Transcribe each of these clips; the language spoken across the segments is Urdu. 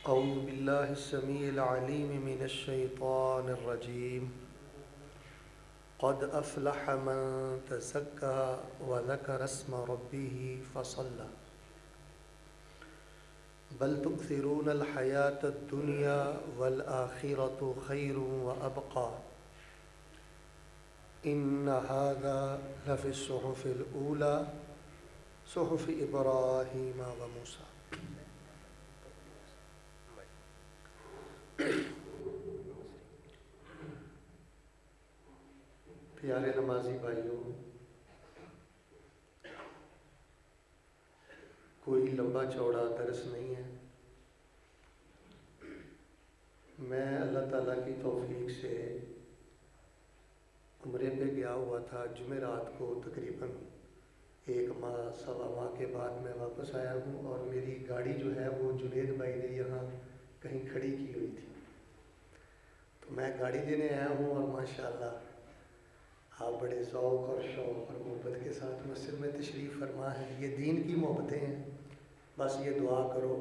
أعوذ بالله السميع العليم من الشيطان الرجيم. قد أفلح من تزكى وذكر اسم ربه فصلى بل تؤثرون الحياة الدنيا والآخرة خير وأبقى إن هذا لفي الصحف الأولى صحف إبراهيم وموسى. پیارے نمازی بھائیوں، کوئی لمبا چوڑا درس نہیں ہے. میں اللہ تعالیٰ کی توفیق سے عمرے پہ گیا ہوا تھا. جمعرات کو تقریباً 1 ماہ سوا ماہ کے بعد میں واپس آیا ہوں، اور میری گاڑی جو ہے وہ جنید بھائی نے یہاں کہیں کھڑی کی ہوئی تھی. تو میں گاڑی لینے آیا ہوں، اور ماشاءاللہ آپ بڑے ذوق اور شوق اور محبت کے ساتھ مسجد میں تشریف فرما ہے. یہ دین کی محبتیں ہیں. بس یہ دعا کرو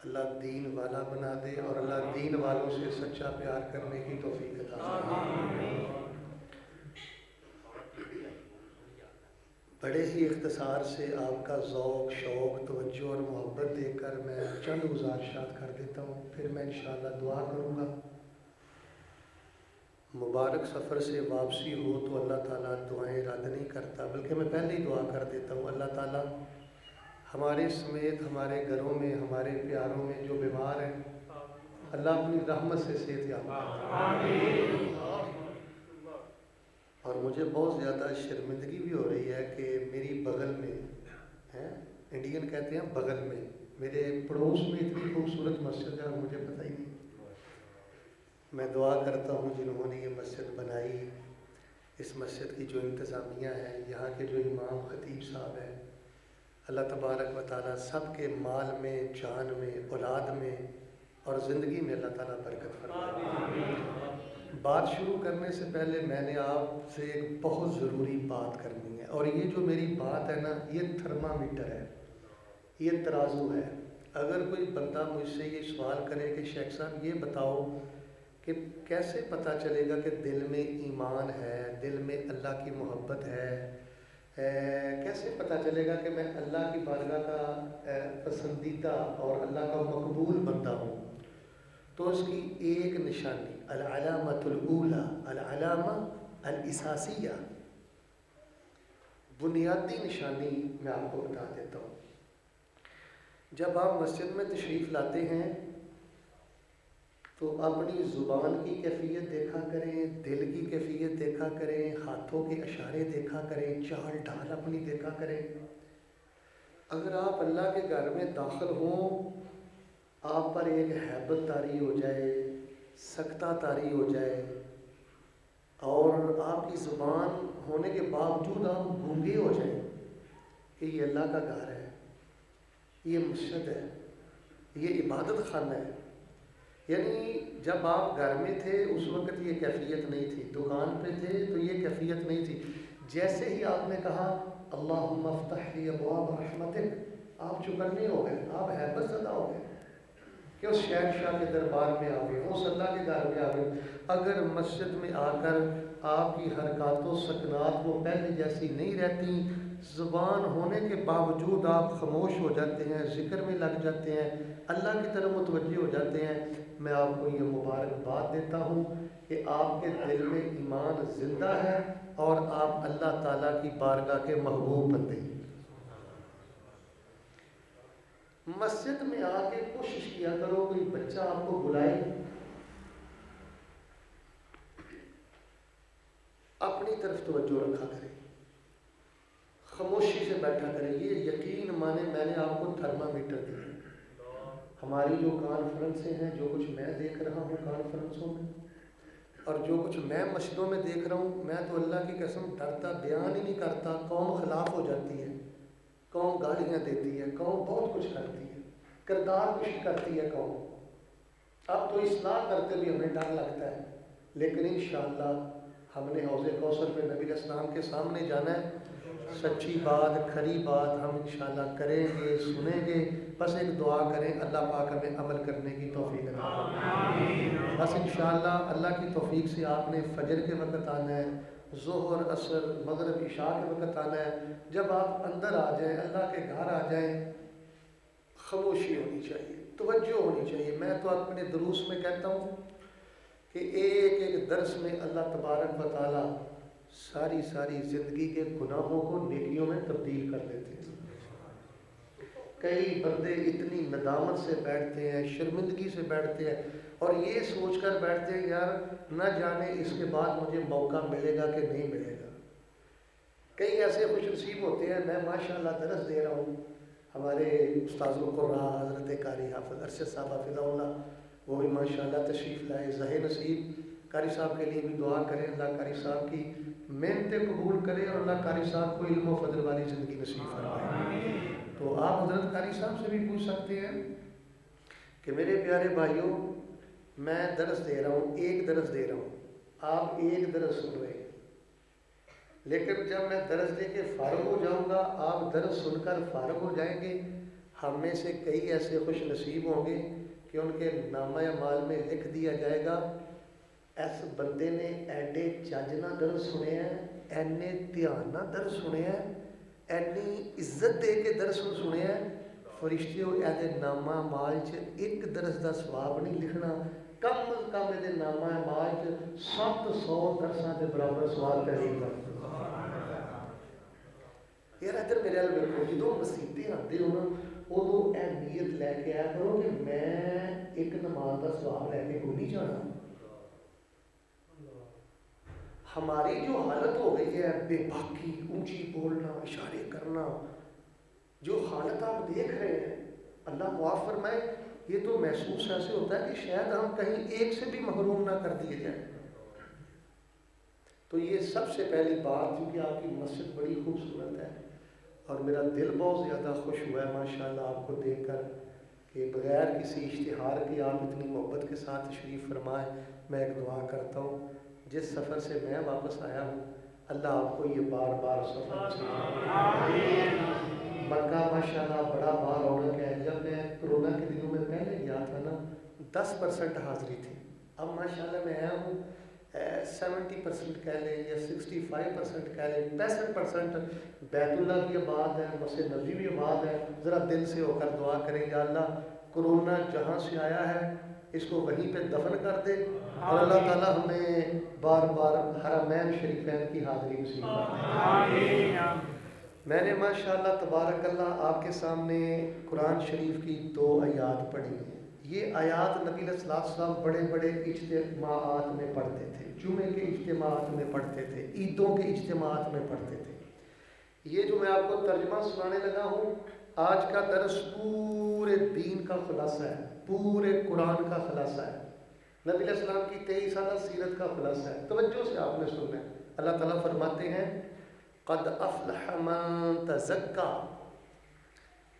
اللہ دین والا بنا دے، اور اللہ دین والوں سے سچا پیار کرنے کی توفیق عطا فرمائے. بڑے ہی اختصار سے آپ کا ذوق شوق توجہ اور محبت دیکھ کر میں چند گزارشات کر دیتا ہوں، پھر میں انشاءاللہ دعا کروں گا. مبارک سفر سے واپسی ہو تو اللہ تعالیٰ دعائیں رد نہیں کرتا، بلکہ میں پہلے ہی دعا کر دیتا ہوں اللہ تعالیٰ ہمارے سمیت ہمارے گھروں میں ہمارے پیاروں میں جو بیمار ہیں اللہ اپنی رحمت سے صحت یاب آمین. اور مجھے بہت زیادہ شرمندگی بھی ہو رہی ہے کہ میری بغل میں ہیں، انڈین کہتے ہیں بغل میں، میرے پڑوس میں اتنی خوبصورت مسجد ہے اور مجھے پتہ ہی نہیں. میں دعا کرتا ہوں جنہوں نے یہ مسجد بنائی، اس مسجد کی جو انتظامیہ ہے، یہاں کے جو امام خطیب صاحب ہیں، اللہ تبارک و تعالیٰ سب کے مال میں، جان میں، اولاد میں اور زندگی میں اللہ تعالیٰ برکت فرمائے. بات شروع کرنے سے پہلے میں نے آپ سے ایک بہت ضروری بات کرنی ہے، اور یہ جو میری بات ہے نا، یہ تھرمامیٹر ہے، یہ ترازو ہے. اگر کوئی بندہ مجھ سے یہ سوال کرے کہ شیخ صاحب یہ بتاؤ کہ کیسے پتہ چلے گا کہ دل میں ایمان ہے، دل میں اللہ کی محبت ہے، کیسے پتہ چلے گا کہ میں اللہ کی بارگاہ کا پسندیدہ اور اللہ کا مقبول بندہ ہوں، تو اس کی ایک نشانی العلامۃ الاولی، العلامہ الاساسیہ، بنیادی نشانی میں آپ کو بتا دیتا ہوں. جب آپ مسجد میں تشریف لاتے ہیں تو اپنی زبان کی کیفیت دیکھا کریں، دل کی کیفیت دیکھا کریں، ہاتھوں کے اشارے دیکھا کریں، چال ڈھال اپنی دیکھا کریں. اگر آپ اللہ کے گھر میں داخل ہوں، آپ پر ایک ہیبت طاری ہو جائے، سکتہ طاری ہو جائے، اور آپ کی زبان ہونے کے باوجود آپ گونگے ہو جائیں کہ یہ اللہ کا گھر ہے، یہ مسجد ہے، یہ عبادت خانہ ہے. یعنی جب آپ گھر میں تھے اس وقت یہ کیفیت نہیں تھی، دکان پہ تھے تو یہ کیفیت نہیں تھی. جیسے ہی آپ نے کہا اللہم افتح لی ابواب رحمتک، آپ چکنے ہو گئے، آپ ہیبت زدہ ہو گئے کہ اس شہنشاہ کے دربار میں آ گئے، اس اللہ کے گھر میں آ گئے. اگر مسجد میں آ کر آپ کی حرکات و سکنات وہ پہلے جیسی نہیں رہتی، زبان ہونے کے باوجود آپ خاموش ہو جاتے ہیں، ذکر میں لگ جاتے ہیں، اللہ کی طرف متوجہ ہو جاتے ہیں، میں آپ کو یہ مبارکباد دیتا ہوں کہ آپ کے دل میں ایمان زندہ ہے اور آپ اللہ تعالیٰ کی بارگاہ کے محبوب بندے ہیں. مسجد میں آ کے کوشش کیا کرو کوئی بچہ آپ کو بلائے، اپنی طرف توجہ رکھا کرے، خاموشی سے بیٹھا کرے. یہ یقین مانے میں نے آپ کو تھرمامیٹر دیا. ہماری جو کانفرنسیں ہیں، جو کچھ میں دیکھ رہا ہوں کانفرنسوں میں اور جو کچھ میں مسجدوں میں دیکھ رہا ہوں، میں تو اللہ کی قسم ڈرتا بیان ہی نہیں کرتا. قوم خلاف ہو جاتی ہے، قوم گالیاں دیتی ہے، قوم بہت کچھ کرتی ہے، کردار کشی کرتی ہے قوم. اب تو اصلاح کرتے بھی ہمیں ڈر لگتا ہے، لیکن انشاءاللہ ہم نے حوض کوثر پہ نبی اسلام کے سامنے جانا ہے. سچی بات کھری بات ہم انشاءاللہ کریں گے، سنیں گے، بس ایک دعا کریں اللہ پاک ہمیں عمل کرنے کی توفیق عطا فرمائے۔ بس انشاءاللہ اللہ کی توفیق سے آپ نے فجر کے وقت آنا ہے، ظہر عصر مغرب عشاء کے وقت آنا ہے۔ جب آپ اندر آ جائیں، اللہ کے گھر آ جائیں، خاموشی ہونی چاہیے، توجہ ہونی چاہیے۔ میں تو اپنے دروس میں کہتا ہوں کہ ایک ایک درس میں اللہ تبارک و تعالی ساری زندگی کے گناہوں کو نیکیوں میں تبدیل کر دیتے ہیں۔ کئی بندے اتنی ندامت سے بیٹھتے ہیں، شرمندگی سے بیٹھتے ہیں اور یہ سوچ کر بیٹھتے ہیں یار نہ جانے اس کے بعد مجھے موقع ملے گا کہ نہیں ملے گا۔ کئی ایسے خوش نصیب ہوتے ہیں، میں ماشاءاللہ درس دے رہا ہوں، ہمارے استاذ القراء حضرت قاری حافظ ارشد صاحب حفظہ اللہ وہ بھی ماشاءاللہ تشریف لائے، ظاہر نصیب قاری صاحب کے لیے بھی دعا کریں، اللہ قاری صاحب کی محنتیں قبول کرے اور اللہ قاری صاحب کو علم و فضل والی زندگی نصیب فرمائے۔ تو آپ حضرت قاری صاحب سے بھی پوچھ سکتے ہیں کہ میرے پیارے بھائیوں میں درس دے رہا ہوں، ایک درس دے رہا ہوں، آپ ایک درس سن رہے ہیں، لیکن جب میں درس دے کے فارغ ہو جاؤں گا آپ درس سن کر فارغ ہو جائیں گے۔ ہم میں سے کئی ایسے خوش نصیب ہوں گے کہ ان کے نامہ اعمال میں لکھ دیا جائے گا اس بندے نے ایڈے چج نہ درس سنے ہیں، اینے دھیان نہ درس سنے ہیں، اینی عزت دے کے درس سنے ہیں، فرشتے ایدے نامہ اعمال چ ایک درس دا ثواب نہیں لکھنا، کم از کم ایدے نامہ اعمال چ 700 درساں دے برابر ثواب تحریر کرنا۔ یار ادھر میرے حال ویکھو، جدوں مسیتیں آتے ہو نا ادوں اے نیت لے کے آیا کرو کہ میں ایک نماز دا ثواب لے کے کوئی نہیں جانا۔ ہماری جو حالت ہو گئی ہے بے باکی، اونچی بولنا، اشارے کرنا، جو حالت آپ دیکھ رہے ہیں اللہ معاف فرمائے، یہ تو محسوس ایسے ہوتا ہے کہ شاید ہم کہیں ایک سے بھی محروم نہ کر دیے جائیں۔ تو یہ سب سے پہلی بات، کیونکہ آپ کی مسجد بڑی خوبصورت ہے اور میرا دل بہت زیادہ خوش ہوا ہے ماشاءاللہ آپ کو دیکھ کر کہ بغیر کسی اشتہار کے آپ اتنی محبت کے ساتھ تشریف فرمائیں۔ میں ایک دعا کرتا ہوں جس سفر سے میں واپس آیا ہوں اللہ آپ کو یہ بار بار سفر مکہ ماشاءاللہ بڑا بار رونق ہے۔ جب میں کرونا کے دنوں میں پہلے گیا تھا نا 10% حاضری تھی، اب ماشاءاللہ میں آیا ہوں 70% کہہ لیں یا 65% کہہ لیں، 65% بیت اللہ کی آباد ہے، مسجد نبوی بھی آباد ہے۔ ذرا دل سے ہو کر دعا کریں یا اللہ کرونا جہاں سے آیا ہے اس کو وہیں پہ دفن کر دے اور اللہ تعالیٰ ہمیں بار بار حرمین شریفین کی حاضری نصیب فرمائے۔ میں نے ماشاءاللہ تبارک اللہ آپ کے سامنے قرآن شریف کی 2 آیات پڑھی ہیں۔ یہ آیات نبی علیہ السلام بڑے بڑے اجتماعات میں پڑھتے تھے، جمعے کے اجتماعات میں پڑھتے تھے، عیدوں کے اجتماعات میں پڑھتے تھے۔ یہ جو میں آپ کو ترجمہ سنانے لگا ہوں آج کا درس پورے دین کا خلاصہ ہے، پورے قرآن کا خلاصہ ہے، نبی علیہ السلام کی 23 سالہ سیرت کا خلاصہ ہے۔ توجہ سے آپ نے سننا ہے۔ اللہ تعالیٰ فرماتے ہیں قد افلح من تزکا،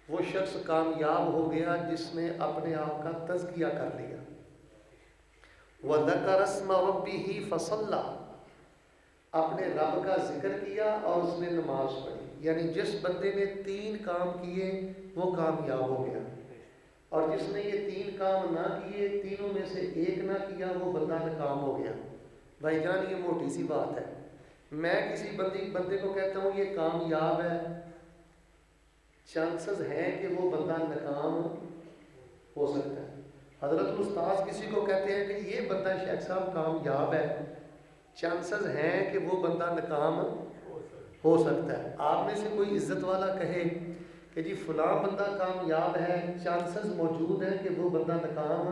وہ شخص کامیاب ہو گیا جس نے اپنے آپ کا تزکیہ کر لیا۔ وَذَكَرَ اسْمَ رَبِّهِ فَصَلَّى، اپنے رب کا ذکر کیا اور اس نے نماز پڑھی۔ یعنی جس بندے نے 3 کام کیے وہ کامیاب ہو گیا، اور جس نے یہ 3 کام نہ کیے، تینوں میں سے ایک نہ کیا، وہ بندہ ناکام ہو گیا۔ بھائی جان یہ موٹی سی بات ہے، میں کسی بندے کو کہتا ہوں یہ کامیاب ہے، چانسز ہیں کہ وہ بندہ ناکام ہو سکتا ہے۔ حضرت استاذ کسی کو کہتے ہیں کہ یہ بندہ شیخ صاحب کامیاب ہے، چانسز ہیں کہ وہ بندہ ناکام ہو سکتا ہے۔ آپ میں سے کوئی عزت والا کہے کہ جی فلاں بندہ کامیاب ہے، چانسز موجود ہیں کہ وہ بندہ ناکام،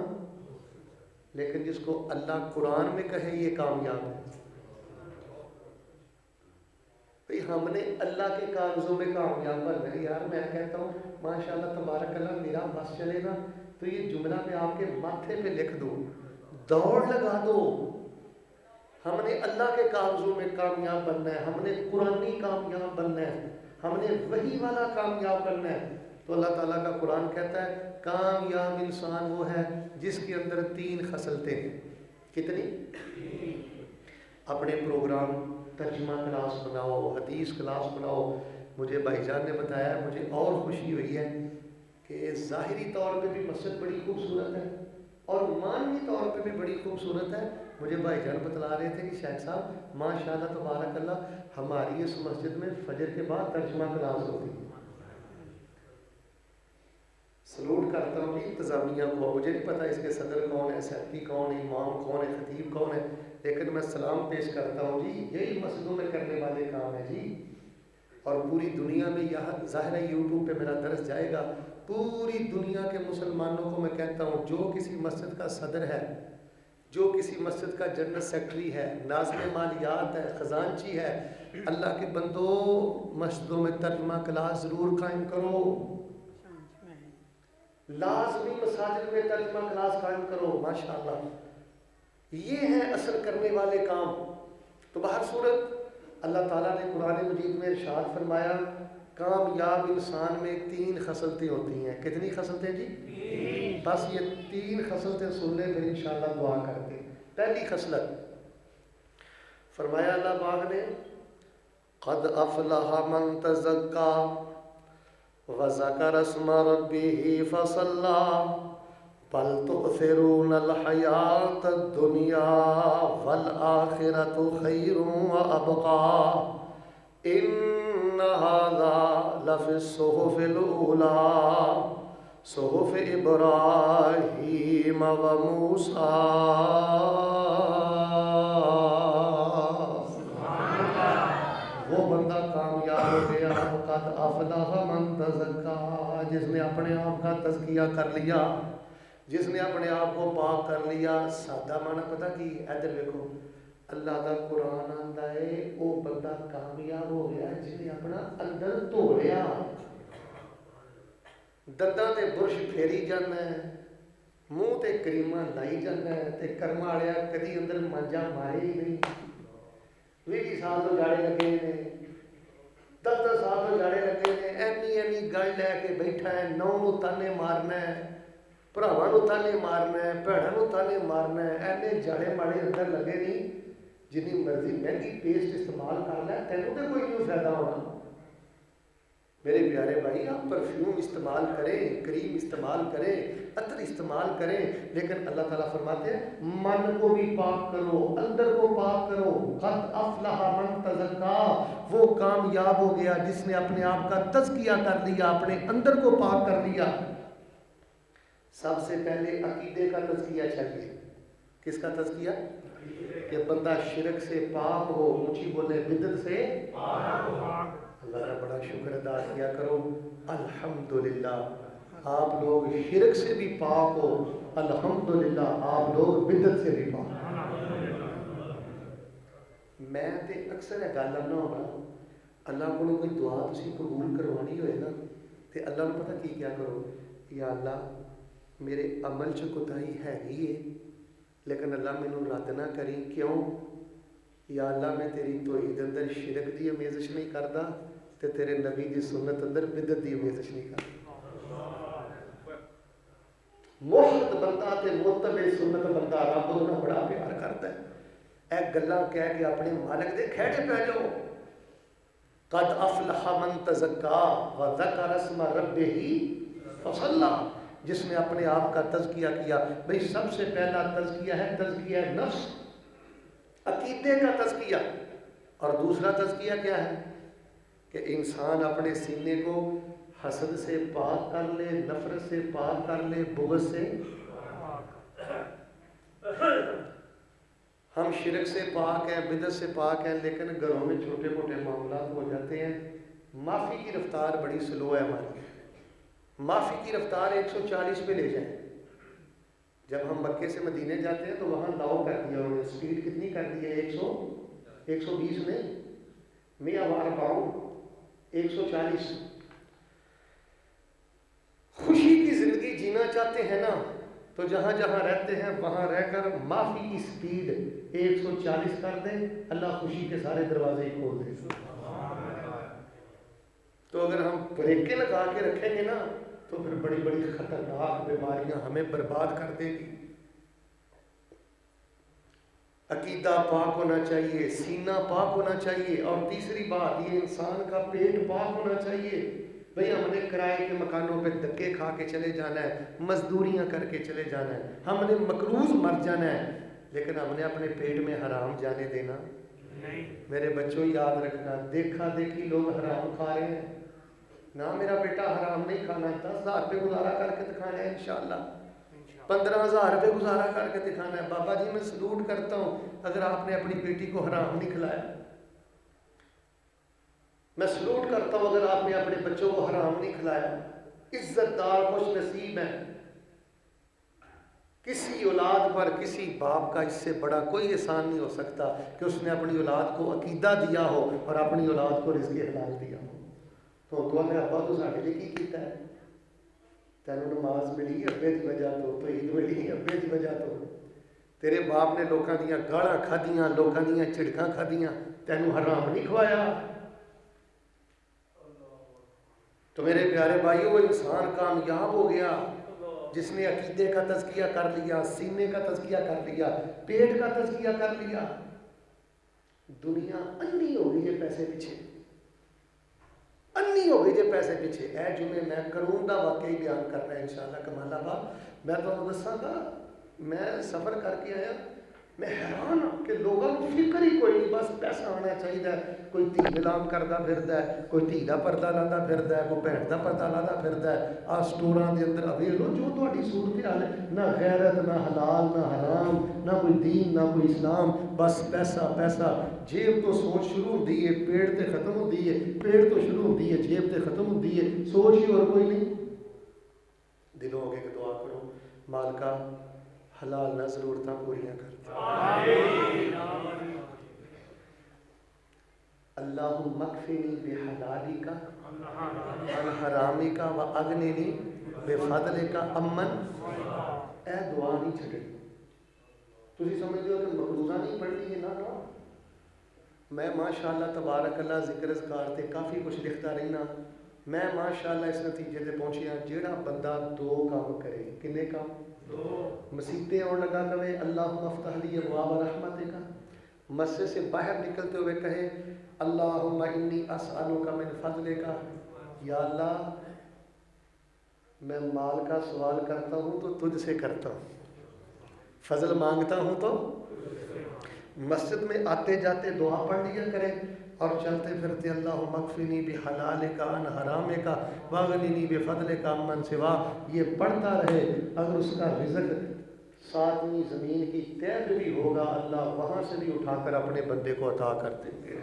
لیکن جس کو اللہ قرآن میں کہے یہ کامیاب ہے۔ بھئی ہم نے اللہ کے کاغذوں میں کامیاب بننا ہے۔ یار میں کہتا ہوں ماشاءاللہ تبارک اللہ میرا بس چلے نا تو یہ جملہ میں آپ کے ماتھے پہ لکھ دو، دوڑ لگا دو۔ ہم نے اللہ کے کاغذوں میں کامیاب بننا ہے، ہم نے قرآنی کامیاب بننا ہے، ہم نے وحی والا کامیاب بننا ہے۔ تو اللہ تعالیٰ کا قرآن کہتا ہے کامیاب انسان وہ ہے جس کے اندر 3 خصلتیں ہیں۔ کتنی؟ اپنے پروگرام ترجمہ کلاس بناؤ، حدیث کلاس بناؤ. مجھے بھائی جان نے بتایا، مجھے اور خوشی ہوئی ہے کہ ظاہری طور پہ بھی مسجد بڑی خوبصورت ہے اور معنوی طور پہ بھی بڑی خوبصورت ہے. مجھے بھائی جان بتلا رہے تھے کہ شیخ صاحب ماشاء اللہ تبارک اللہ ہماری اس مسجد میں فجر کے بعد ترجمہ کلاس ہوتی ہے. سلوٹ کرتا ہوں جی انتظامیہ کو. مجھے نہیں پتا اس کے صدر کون ہے، سیکرٹری کون ہے، امام کون ہے، خطیب کون ہے، لیکن میں سلام پیش کرتا ہوں جی. یہی مسجدوں میں کرنے والے کام ہے جی. اور پوری دنیا میں یہاں ظاہر ہے یوٹیوب پہ میرا درس جائے گا، پوری دنیا کے مسلمانوں کو میں کہتا ہوں جو کسی مسجد کا صدر ہے، جو کسی مسجد کا جنرل سیکرٹری ہے، ناظم مالیات ہے، خزانچی ہے، اللہ کے بندو مسجدوں میں ترجمہ کلاس ضرور قائم کرو. لازمی مساجد میں ترجمہ کلاس قائم کرو. ماشاءاللہ یہ ہیں اثر کرنے والے کام. تو بہر صورت اللہ تعالیٰ نے قرآن مجید میں ارشاد فرمایا کامیاب انسان میں 3 خصلتیں ہوتی ہیں. کتنی خصلتیں جی؟ 3. بس یہ 3 خصلتیں سن لیں پھر انشاءاللہ دعا کرتے ہیں. پہلی خصلت فرمایا اللہ پاک نے قد افلح من تزکا وذکر اسم ربہ فصلی بل تؤثرون الحیاۃ الدنیا والآخرۃ خیر وابقی ان ھذا لفی الصحف الاولی صحف ابراہیم وموسیٰ. وہ بندہ کامیاب ہو گیا قد افلح من تزکا، جس نے اپنے آپ کا تزکیہ کر لیا، جس نے اپنے آپ کو پاک کر لیا. سادہ معنی پتہ کی؟ ادھر دیکھو اللہ کا قرآن آندا ہے وہ بندہ کامیاب ہو گیا جس نے اپنا اندر دھو لیا. دنداں تے برش پھیری جانا ہے، منہ تے کریماں لائی جانا ہے تے کرم والیا کدی اندر مانجا مارے ہی نہیں. 20 سال تو جاڑے لگے نے، 10 سال تو جاڑے لگے نے، اینی گل لے کے بیٹھا ہے. نو نو تانے مارنا ہے، بھراواں نو تانے مارنا ہے، بھੈਣਾਂ نو تانے مارنا ہے. اینے جاڑے ماڑے اندر لگے نہیں. جنی مرضی مہنگی پیسٹ استعمال کر لے تینوں تے کوئی نہیں فائدہ ہونا. میرے پیارے بھائی آپ پرفیوم استعمال کریں، کریم استعمال کریں، عطر استعمال کریں، لیکن اللہ تعالیٰ فرماتے ہیں من کو بھی پاک کرو، اندر کو پاک کرو. قد افلح من تزکا، وہ کامیاب ہو گیا جس نے اپنے آپ کا تزکیہ کر لیا، اپنے اندر کو پاک کر لیا. سب سے پہلے عقیدے کا تزکیہ چاہیے. کس کا تزکیہ؟ کہ بندہ شرک سے پاک ہو. اونچی بولے بدعت سے پاک ہو. اللہ کا بڑا شکر ادا کیا کرو الحمدللہ آپ لوگ شرک سے بھی پاک ہو، الحمدللہ آپ لوگ بدعت سے بھی پاک ہو. میں تے اکثر ہے گل نہ ہونا اللہ کو کوئی دعا تسی قبول کروانی ہوئے نا تے اللہ کو پتہ کی کیا کرو، یا اللہ میرے عمل چ کوتاہی ہے ہی ہے لیکن اللہ مینوں رد نہ کری. کیوں؟ یا اللہ میں تیری توحید اندر شرک دی امیزش نہیں کردا تے تیرے نبی دی سنت اندر بدعت دی امیزش نہیں کردا. موحد بندہ تے متبع سنت بندہ رب انہاں بڑا پیار کردا ہے. اے گلاں کہہ کے اپنے مالک دے کھڑے پہ جاؤ. قد افلح من تزکا وذکر اسم ربہ فصلی، جس نے اپنے آپ کا تزکیہ کیا. بھئی سب سے پہلا تزکیہ ہے تزکیہ نفس، عقیدے کا تزکیہ. اور دوسرا تزکیہ کیا ہے کہ انسان اپنے سینے کو حسد سے پاک کر لے، نفرت سے پاک کر لے، بغض سے. ہم شرک سے پاک ہیں، بدعت سے پاک ہیں، لیکن گھروں میں چھوٹے موٹے معاملات ہو جاتے ہیں. معافی کی رفتار بڑی سلو ہے ہماری. معافی کی رفتار 140 پہ لے جائیں. جب ہم مکے سے مدینے جاتے ہیں تو وہاں لاؤ کر دیا انہوں نے، اسپیڈ کتنی کر دی ہے؟ 120 میں 140. خوشی کی زندگی جینا چاہتے ہیں نا تو جہاں جہاں رہتے ہیں وہاں رہ کر معافی کی سپیڈ 140 کر دیں، اللہ خوشی کے سارے دروازے ہی کھول دے. تو اگر ہم بریکیں لگا کے رکھیں گے نا تو پھر بڑی بڑی خطرناک بیماریاں ہمیں برباد کر دے گی. عقیدہ پاک ہونا چاہیے، سینہ پاک ہونا چاہیے، اور تیسری بات یہ انسان کا پیٹ پاک ہونا چاہیے۔ بھئی ہم نے کرائے کے مکانوں پہ دھکے کھا کے چلے جانا ہے، مزدوریاں کر کے چلے جانا ہے، ہم نے مقروض مر جانا ہے، لیکن ہم نے اپنے پیٹ میں حرام جانے دینا نہیں۔ میرے بچوں یاد رکھنا، دیکھا دیکھی لوگ حرام کھا رہے ہیں، نہ میرا بیٹا حرام نہیں کھانا، 10,000 روپے گزارا کر کے دکھانا ہے انشاءاللہ، 15,000 روپے گزارا کر کے دکھانا ہے۔ بابا جی میں سلوٹ کرتا ہوں اگر آپ نے اپنی بیٹی کو حرام نہیں کھلایا، میں سلوٹ کرتا ہوں اگر آپ نے اپنے بچوں کو حرام نہیں کھلایا۔ عزت دار خوش نصیب ہیں، کسی اولاد پر کسی باپ کا اس سے بڑا کوئی احسان نہیں ہو سکتا کہ اس نے اپنی اولاد کو عقیدہ دیا ہو اور اپنی اولاد کو رزق حلال دیا ہو۔ تو نے ابا تو ساڈے لیے کی کیتا ہے؟ تینوں نماز ملی ابے دی وجہ تو عید ملی ابے دی وجہ تو، تیرے باپ نے لوکاں دیاں گالاں کھادیاں، لوکاں دیاں جھڑکاں کھادیاں، تینوں حرام نہیں کھوایا۔ تو میرے پیارے بھائیو، وہ انسان کامیاب ہو گیا جس نے عقیدے کا تزکیہ کر لیا، سینے کا تزکیہ کر لیا، پیٹ کا تزکیہ کر لیا۔ دنیا انی ہو گئی ہے پیسے پیچھے، انی ہو گئی ہے پیسے پیچھے۔ اے جمعے میں کروں گا واقعی بیان کرنا ہے انشاءاللہ کمال آباد۔ میں تو دساں گا، میں سفر کر کے آیا، میں حیران ہوں کہ لوگوں کو فکر ہی کوئی نہیں، بس پیسہ آنا چاہیے۔ کوئی دھی نیلام کرتا پھردا ہے، کوئی دھی دا پردہ لاتا پھردا ہے، کوئی بھੈਣ دا پردہ لاتا پھردا ہے۔ آ سٹوراں دے اندر اویل ہو جو تہاڈی صورت حال ہے، نہ غیرت، نہ حلال، نہ حرام، نہ کوئی دین، نہ کوئی اسلام، بس پیسہ پیسہ۔ جیب تو سوچ شروع ہوندی ہے، پیڑ تے ختم ہوندی ہے، پیڑ تو شروع ہوندی ہے، جیب تے ختم ہوندی ہے، سوچ ہی اور کوئی نہیں۔ دلوں اگے کہ دعا کرو، مالکا حلال نہ ضرورتاں پوریاں کر۔ اللہم اکفنی بحلالک عن حرامک واغننی بفضلک عمن۔ اے دعا نہیں چھڈنی۔ تسی سمجھتے ہو کہ مقروضہ نہیں پڑھنی ہے، نہ میں ماشاءاللہ تبارک اللہ ذکر اذکار تے کافی کچھ لکھتا رہنا، میں ماشاءاللہ اس نتیجے تے پہنچیا جیڑا بندہ 2 کام کرے، کنے کام؟ 2۔ مسیطے اور لگا کہے اللہم افتح لی ابواب رحمتک، مسجد سے باہر نکلتے ہوئے کہے اللہم انی اسألک من فضلک، یا اللہ میں مال کا سوال کرتا ہوں تو تجھ سے کرتا ہوں، فضل مانگتا ہوں تو۔ مسجد میں آتے جاتے دعا پڑھ لیا کریں، اور چلتے پھرتے اللہم اکفنی بحلالک عن حرامک واغننی بفضلک عمن سوا، یہ پڑھتا رہے۔ اگر اس کا رزق 7ویں زمین کی تہ پہ بھی ہوگا، اللہ وہاں سے بھی اٹھا کر اپنے بندے کو عطا کر دیں گے۔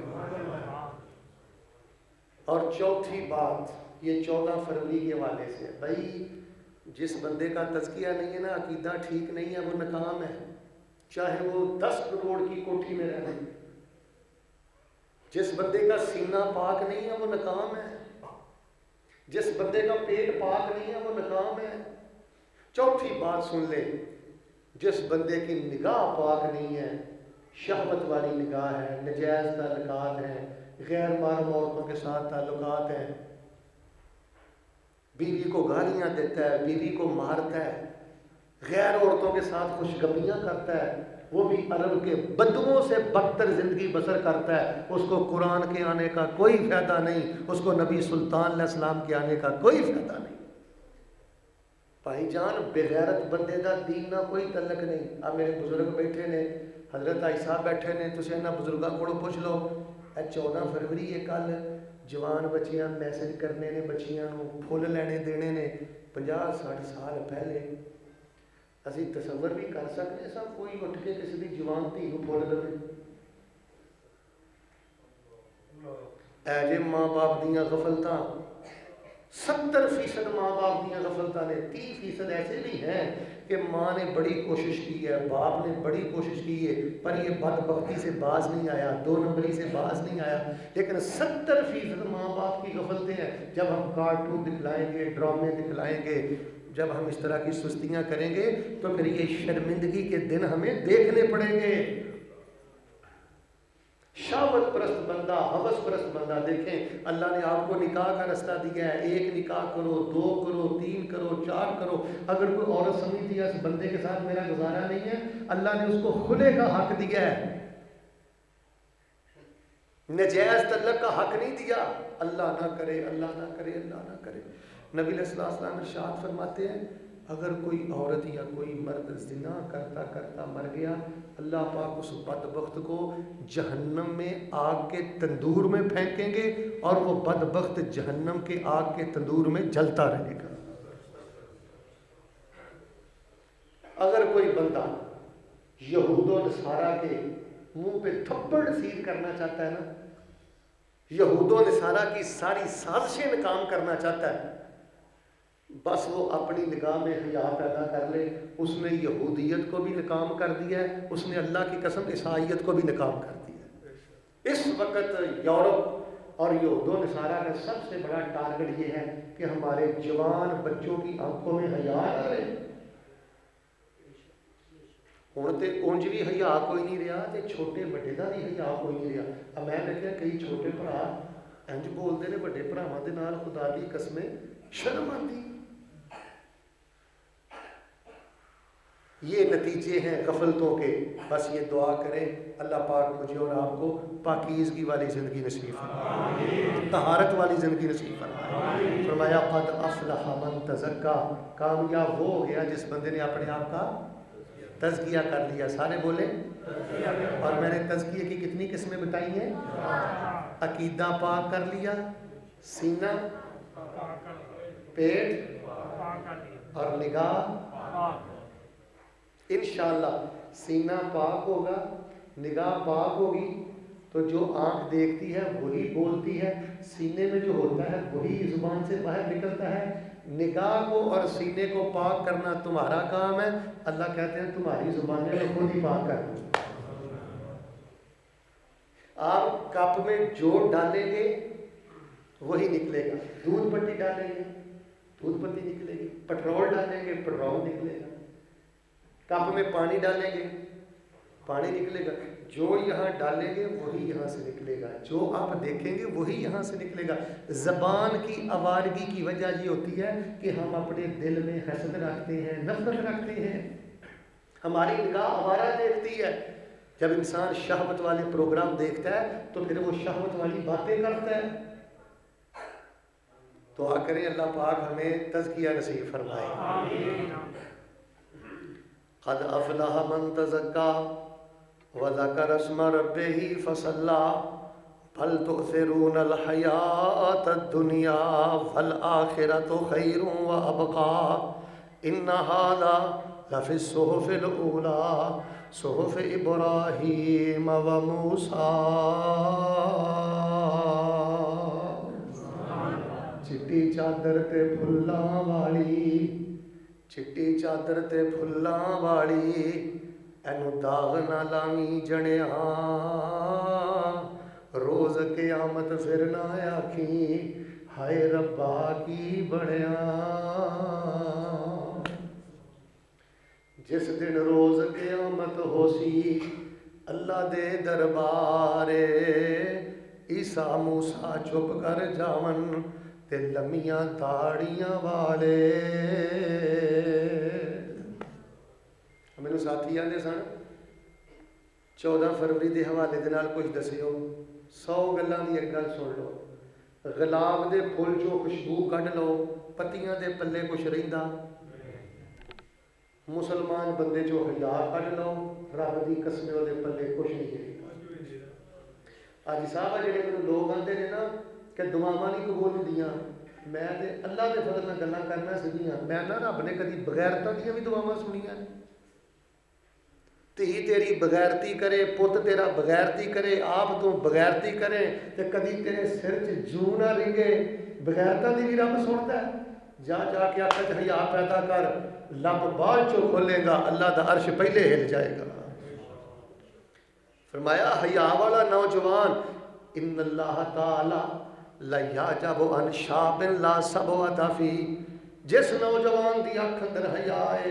اور چوتھی بات، یہ 14 فروری کے حوالے سے، بھائی جس بندے کا تزکیہ نہیں ہے نا، عقیدہ ٹھیک نہیں ہے، وہ ناکام ہے، چاہے وہ 10 کروڑ کی کوٹھی میں رہے۔ جس بندے کا سینہ پاک نہیں ہے وہ ناکام ہے، جس بندے کا پیٹ پاک نہیں ہے وہ ناکام ہے۔ چوتھی بات سن لے، جس بندے کی نگاہ پاک نہیں ہے، شہوت والی نگاہ ہے، نجائز تعلقات ہیں، غیر محرم عورتوں کے ساتھ تعلقات ہیں، بیوی کو گالیاں دیتا ہے، بیوی کو مارتا ہے، غیر عورتوں کے ساتھ خوشگپیاں کرتا ہے، وہ بھی عرب کے بدوؤں سے بدتر زندگی بسر کرتا ہے، اس کو قرآن کے آنے کا کوئی فائدہ نہیں، اس کو نبی سلطان علیہ السلام کے آنے کا کوئی فائدہ نہیں۔ بھائی جان بغیرت بندے دا دین نہ کوئی تعلق نہیں۔ اب میرے بزرگ بیٹھے نے، حضرت آئی صاحب بیٹھے نے، تسی انہاں بزرگاں کو پوچھ لو، اے 14 فروری ہے، کل جوان بچیاں میسج کرنے نے، بچیاں نو پھول لینے دینے نے، 50-60 سال پہلے اسی تصور بھی کر سکتے سا کوئی اٹھ کے کسی دی جوان دھی نو پھول دے؟ اے جے ماں باپ دیاں غفلتاں، 70% ماں باپ دیاں غفلتاں نے، 30% ایسے بھی ہیں کہ ماں نے بڑی کوشش کی ہے، باپ نے بڑی کوشش کی ہے، پر یہ بدبختی سے باز نہیں آیا، 2 نمبری سے باز نہیں آیا۔ لیکن 70% ماں باپ کی غفلتیں ہیں۔ جب ہم کارٹون دکھلائیں گے، ڈرامے دکھلائیں گے، جب ہم اس طرح کی سستیاں کریں گے تو پھر یہ شرمندگی کے دن ہمیں دیکھنے پڑیں گے۔ شہوت پرست بندہ، ہوس پرست بندہ، دیکھیں اللہ نے آپ کو نکاح کا رستہ دیا ہے، 1 نکاح کرو، 2 کرو، 3 کرو، 4 کرو، اگر کوئی عورت سمجھتی ہے اس بندے کے ساتھ میرا گزارا نہیں ہے، اللہ نے اس کو خلے کا حق دیا ہے، نجائز طلق کا حق نہیں دیا۔ اللہ نہ کرے، اللہ نہ کرے، اللہ نہ کرے۔ نبی علیہ السلام ارشاد فرماتے ہیں اگر کوئی عورت یا کوئی مرد زنا کرتا کرتا مر گیا، اللہ پاک اس بدبخت کو جہنم میں آگ کے تندور میں پھینکیں گے اور وہ بدبخت جہنم کے آگ کے تندور میں جلتا رہے گا۔ اگر کوئی بندہ یہود و نصارہ کے منہ پہ تھپڑ سیدھ کرنا چاہتا ہے نا، یہود و نصارہ کی ساری سازشیں ناکام کرنا چاہتا ہے، بس وہ اپنی نگاہ میں حیا پیدا کر لے، اس نے یہودیت کو بھی ناکام کر دیا ہے، اس نے اللہ کی قسم عیسائیت کو بھی ناکام کر دیا ہے۔ اس وقت یورپ اور یہود و نصارہ کا سب سے بڑا ٹارگٹ یہ ہے کہ ہمارے جوان بچوں کی آنکھوں میں حیا نہ رہے۔ ہوں تو اونج بھی حیا کوئی نہیں رہا، تے چھوٹے بڑے کا بھی حیا کوئی نہیں رہا۔ اب میں دیکھا کئی چھوٹے بھرا انج بولتے ہیں بڑے بھراواں دے نال، خدا دی قسمیں شرم آتی۔ یہ نتیجے ہیں غفلتوں کے۔ بس یہ دعا کریں اللہ پاک مجھے اور آپ کو پاکیزگی والی زندگی نصیب فرمائے، طہارت والی زندگی نصیب فرمائے۔ فرمایا قد افلح من تزکا، کامیاب وہ ہو گیا جس بندے نے اپنے آپ کا تزکیہ کر لیا۔ سارے بولے۔ اور میں نے تزکیے کی کتنی قسمیں بتائی ہیں؟ عقیدہ پاک کر لیا، سینہ، پیٹ اور نگاہ۔ انشاءاللہ سینہ پاک ہوگا، نگاہ پاک ہوگی تو جو آنکھ دیکھتی ہے وہی بولتی ہے، سینے میں جو ہوتا ہے وہی زبان سے باہر نکلتا ہے۔ نگاہ کو اور سینے کو پاک کرنا تمہارا کام ہے، اللہ کہتے ہیں تمہاری زبانیں میں خود ہی پاک کر دوں۔ آپ کپ میں جو ڈالیں گے وہی نکلے گا، دودھ پتی ڈالیں گے دودھ پتی نکلے گی، پٹرول ڈالیں گے پٹرول نکلے گا، کپ میں پانی ڈالیں گے پانی نکلے گا، جو یہاں ڈالیں گے وہی یہاں سے نکلے گا، جو آپ دیکھیں گے وہی یہاں سے نکلے گا۔ زبان کی آوارگی کی وجہ یہ ہوتی ہے کہ ہم اپنے دل میں حسد رکھتے ہیں، نفرت رکھتے ہیں، ہماری نگاہ آوارہ دیکھتی ہے۔ جب انسان شہوت والے پروگرام دیکھتا ہے تو پھر وہ شہوت والی باتیں کرتا ہے۔ دعا کریں اللہ پاک ہمیں تزکیہ نصیب فرمائے۔ آمین۔ قد افلح من تزکا وذکر اسم ربہ فصلی بل تؤثرون الحیاۃ الدنیا والآخرۃ خیر وابقی ان ھذا لفی الصحف الاولی صحف ابراہیم وموسیٰ۔ چٹی چادر تے پھلاں والی، چٹی چادر تے پھلاں والی، اینو داغ نہ لاویں جنیا، روز قیامت پھر نہ آکھیں ہائے ربا کی بنیا۔ جس دن روز قیامت ہو سی اللہ دے دربارے، عیسیٰ موسیٰ چھپ کر جاون تے لمیاں داڑیاں والے۔ میرے ساتھی آتے سن 14 فروری دے حوالے دے نال کچھ دسیو، 100 گلاں دی ایک گل سن لو۔ گلاب دے پھول چوں خوشبو کڈ لو، پتیاں دے پلے کچھ رہندا۔ مسلمان بندے جو حیا کڈ لو، رب دی قسم دے پلے کچھ نہیں رہندا۔ اج صاحب جڑے میرے لوگ آندے نے نا کہ دعاواں نہیں قبول ہوندیاں، میں تے اللہ دے فضل نال گلاں کرنا سیدھیاں، میں نہ رب نے کدی بغیرتاں دیاں بھی دعاواں سنیاں۔ تھی تیری بغیرتی کرے، پت تیرا بغیرتی کرے، آپ تو بغیرتی کرے تے کدی تیرے سر چ جو نہ رنگے، بغیرتاں دی بھی رب سنتا ہے۔ جا جا کے آقا چ حیا پیدا کر، لب بعد چوں کھولے گا اللہ دا عرش پہلے ہل جائے گا۔ فرمایا حیا والا نوجوان، ان اللہ تعالی لا یعجب عن شاب لا سبوۃ فی، جس نوجوان دی اکھ اندر حیا ہے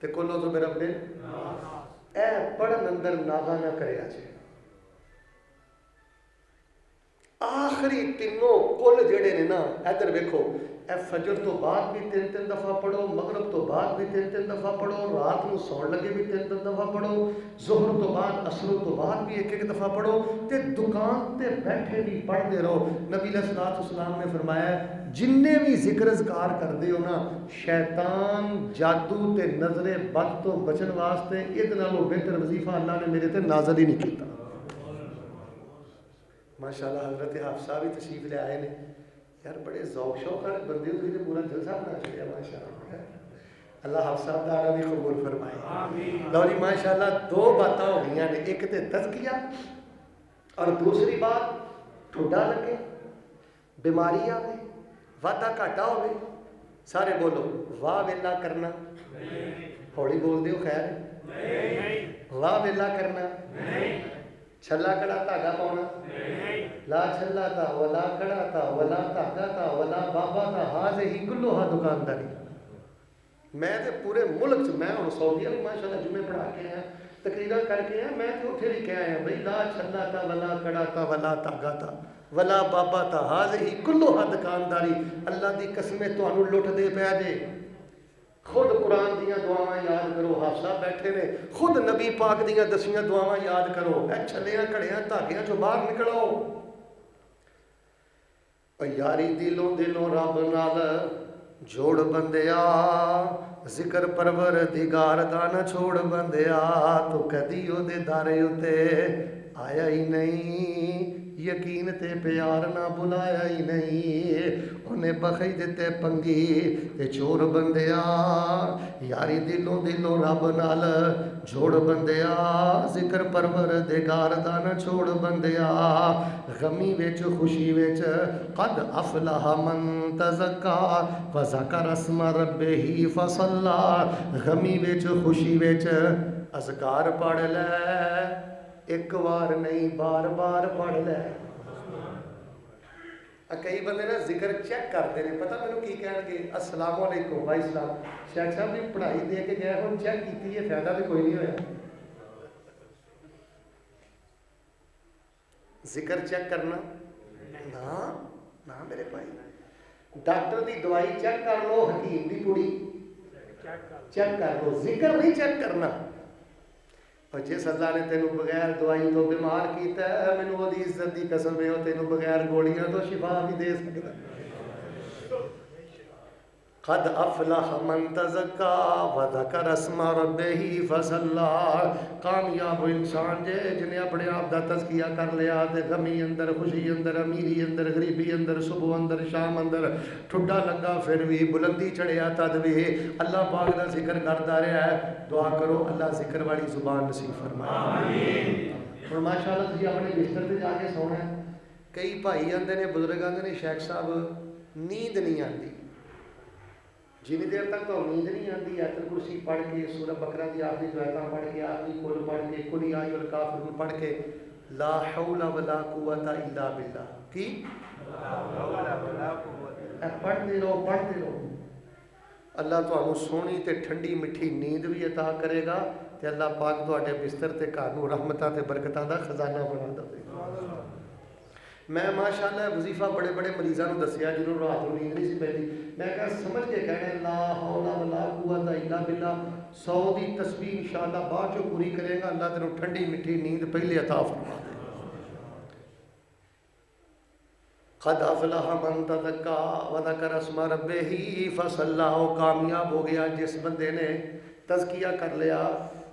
تے کلو تو برب اے پڑھن اندر ناغا نہ کرے آجے آخری تینوں کل جڑے نے نا ادھر ویکھو اے فجر تو بعد بھی 3 دفعہ پڑھو مغرب تو بعد بھی 3 دفعہ پڑھو رات کو سون لگے بھی 3 دفعہ پڑھو ظہر تو بعد عصر تو بعد بھی 1 دفعہ پڑھو تے دکان تے بیٹھے بھی پڑھتے رہو نبی علیہ الصلوۃ والسلام نے فرمایا جننے بھی ذکر اذکار کردے ہو نا شیطان جادو تے نظر بد تو بچن واسطے ادھ نالوں بہتر وظیفہ اللہ نے میرے تے نازل ہی نہیں کیتا ماشاءاللہ حضرت حافظہ بھی تشریف لے آئے نے یار بڑے ذوق شوق والے بندے ہوئے نے پورا جلسہ بنا چھڑیا ماشاءاللہ اللہ حافظہ دارا بھی قبول فرمائے آمین لو جی ماشاءاللہ 2 باتیں ہو گئی ہیں ایک تے تزکیہ اور دوسری بات ٹھڈا لگے بیماری آوے وعدہ گھاٹا ہوئے سارے بولو واہ ویلا کرنا ہولی بول دیو خیر واہ ویلا کرنا چھلا کڑا دھاگا پاؤنا لا چھلا تھا ولا کڑا تھا ولا دھاگا تھا ولا بابا تھا ہاں ہی کلو ہاں دکانداری میں تے پورے ملک چ میں ہوں سعودیہ بھی ماشاءاللہ جمعے پڑھا کے آیا تقریرا کر کے آیا میں تے اتھے بھی کہہ آیا بھائی لا چھلا تھا ولا کڑا تھا ولا دھاگا تھا ولا بابا تھا ہاں ہی کلو ہاں دکانداری اللہ دی قسمیں تانوں لٹ دے پیا جے خود قرآن دیاں دعاواں یاد کرو حافظہ بیٹھے نے خود نبی پاک دیاں دسیاں دعاواں یاد کرو اے چھلیاں کڑیاں دھاگیاں چوں باہر نکلو او یاری دلوں دلوں رب نال جوڑ بندیا ذکر پروردگار دا نہ چھوڑ بندیا تو کدی او دے دارے اتے آیا ہی نہیں یقین تے پیار نہ بلایا ہی نہیں انہیں بخی دیتے پنگی تے چور بندیا یاری دلوں دلوں رب نال جوڑ بندیا ذکر پروردگار دا نہ چھوڑ بندیا غمی وچ خوشی وچ قد افلح من تزکا وذکر اسم ربہ فصلی غمی وچ خوشی وچ اذکار پڑھ لے ایک بار نہیں بار بار پڑھ لے کئی بندے نا ذکر چیک کرتے ہیں پتہ مینوں کی کہن گے السلام علیکم بھائی اسلام شیخ صاحب بھی پڑھائی دے کے گئے ہوں چیک کیتی ہے فائدہ بھی کوئی نہیں ہویا ذکر چیک کرنا نا میرے بھائی ڈاکٹر دی دوائی چیک کر لو حکیم دی پوڑی چیک کر لو ذکر نہیں چیک کرنا اور جس اللہ نے تینوں بغیر دوائی تو بیمار کیتا ہے مینوں وہ دی عزت دی قسم ہے وہ تینوں بغیر گولیاں تو شفا بھی دے سکتا قد افلح من تزکا وذکر اسم ربہ فصلی کامیاب انسان جے جنہیں اپنے آپ دا تزکیہ کر لیا تے غمی اندر خوشی اندر امیری اندر غریبی اندر صبح اندر شام اندر ٹھڈا لگا پھر بھی بلندی چڑھیا تد بھی اللہ پاک دا ذکر کرتا رہا ہے دعا کرو اللہ ذکر والی زبان نصیب فرمائے آمین اور ماشاءاللہ تسی اپنے بستر تے جا کے سونا ہے کئی بھائی آندے نے بزرگ آندے نے شیخ صاحب نیند نہیں آتی جنی دیر تک تو نیند نہیں آتی آیت الکرسی پڑھ کے سورہ بقرہ دی آخری جو آیتاں پڑھ کے آخری کل پڑھ کے قل یا ایھا الکافرون پڑھ کے لا حول ولا قوت الا باللہ کی پڑھتے رہو اللہ تانوں سونی تے ٹھنڈی مٹھی نیند بھی عطا کرے گا تے اللہ پاک تواڈے بستر تے گھر نوں رحمتاں تے برکتاں دا خزانہ بنا دے میں ماشاءاللہ وظیفہ بڑے بڑے مریضاں نوں دسیا جنہوں رات نوں نیند نہیں سی پیندی میں کہا سمجھ کے کہنا لا حول ولا قوت الا باللہ 100 دی تسبیح انشاءاللہ بعد چوں پوری کرے گا اللہ تینوں ٹھنڈی مٹھی نیند پہلے عطا فرما دے قد افلح من تزکا وذکر اسم ربہ فصلی کامیاب ہو گیا جس بندے نے تزکیہ کر لیا